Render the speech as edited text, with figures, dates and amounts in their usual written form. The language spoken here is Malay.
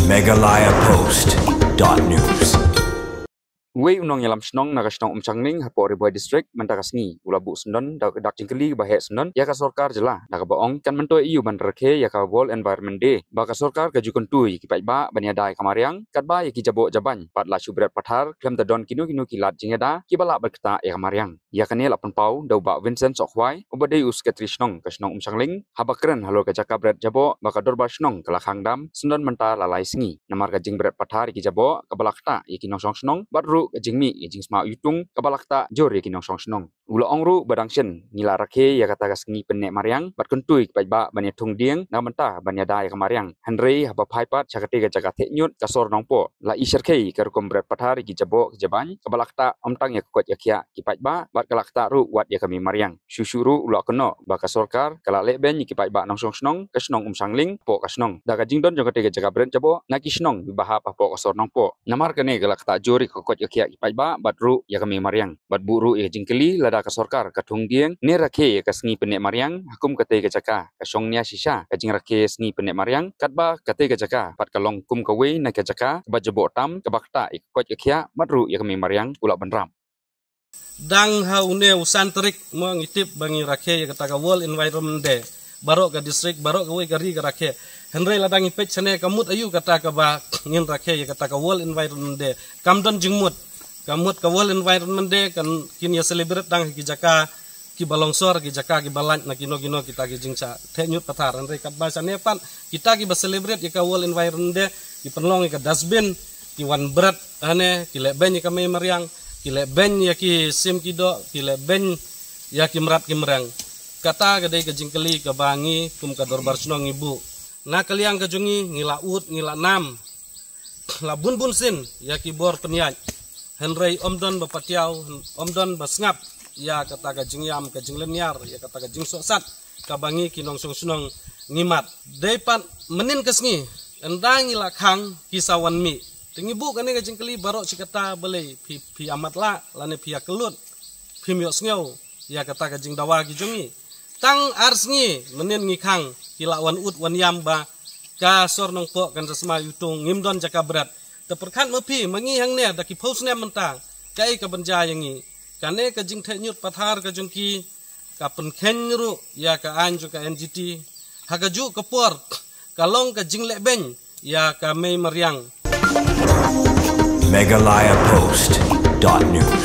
megalayapost.news. Wei unong yalam snong naga snong umchangning hapo riboy district mantagasngi ulabu sendon dak jingkeli bahe sendon ya ka sorkar jela naga baong kan mento iu ban rekhe ya ka world environment day ba ka sorkar ka jukun tui ki pai bania dai kamariang kat ba ya ki jabo jaban pat la subret pathar klem da don kinu kilat jingeda ki bala berkata ya kamariang ya kanel apan pau dau ba Vincent Sokhwai ubade us ka trisnong ka snong umchangling habakren halo ka jakabret jabo ba ka dorba snong kala khangdam sendon menta lalai singi namar ka jingbret pathar ki jabo ka balakta ya ki nong snong batru jingmi jing sma yutung kabalakta jori kinong song snong ulo ongru badangshen nila rakhe ya kata gasngi penne mariang bat kuntui ba banya thung dieng na menta banya da ya mariang henry haba phaipat chakate ga jaga thenyut kasor nongpo la isherkei karkom bret pathar gi jabo jaban kabalakta omtang ya kot yakya ki ba bat kalakta ru wat ya kami mariang syusyuru ulo kono ba ka sorkar kala leben ki ba nong song snong kasnong umsangling po kasnong daga jingdon jokate ga jaga bret jabo na kisnong bibaha pa po kasor nongpo namar kane kalakta jori ko kot yakya ipaiba batru ya kami mariang bat buru ya jingkeli lada ka sorkar ka thung dieng ne rakhe ka sngi penek mariang hukum kate ka jaka ka songnya sisa ka jing rakhe sngi penek mariang katba kate ka jaka pat kalong kum ka we na ka jaka ba jabo tam ka bakta ikot yakya matru ya kami mariang ula banram dang haune usantrik mo ngitip bangi rakhe ya kata ka world environment day barok ka district barok ka we gari ka rakhe henry ladang ipet sene kamut ayu kata ka ba ngin rakhe ya kata ka world environment day kamdon jingmut kamut ka world environment day kan kin ya celebrate dang ki jaka ki balongsor ki jaka ki balan na kino kita ki jingcha thenyut pathar henry kat ba sane pan kita ki ba celebrate ya ka world environment day ki penlong ka dustbin ki wan berat ane ki leben ya kami mariang ki leben ya ki sim kido ki leben ya ki merat ki merang kata gadai ka jingkeli ka bangi kum ka dorbar snong ibu na kaliang ka jungi ngila ut ngila nam la bun sin ya ki bor peniat henry omdon bapatiaw omdon basngap ya kata ka jingyam ka jingleniar ya kata ka jingsosat ka bangi ki nong snong ngimat depan menin kesngi endang ngila khang kisawan mi tingibu kane ka jingkeli barok si kata bele pi amatla lane pi kelut pi miok sngew ya kata ka jingdawa ki jungi tang arsngi menin ngikhang kila wan ut wan yam ba ka sor nong po kan resma yutung ngimdon jaka berat teperkan mepi mengi hang ne daki post ne mentang kai ka banja yangi kane ka jing thenyut pathar ka jungki ka penken ru ya ka anju ka NGT hagaju ka por kalong ka jing leben ya ka mei mariang megalayapost.news.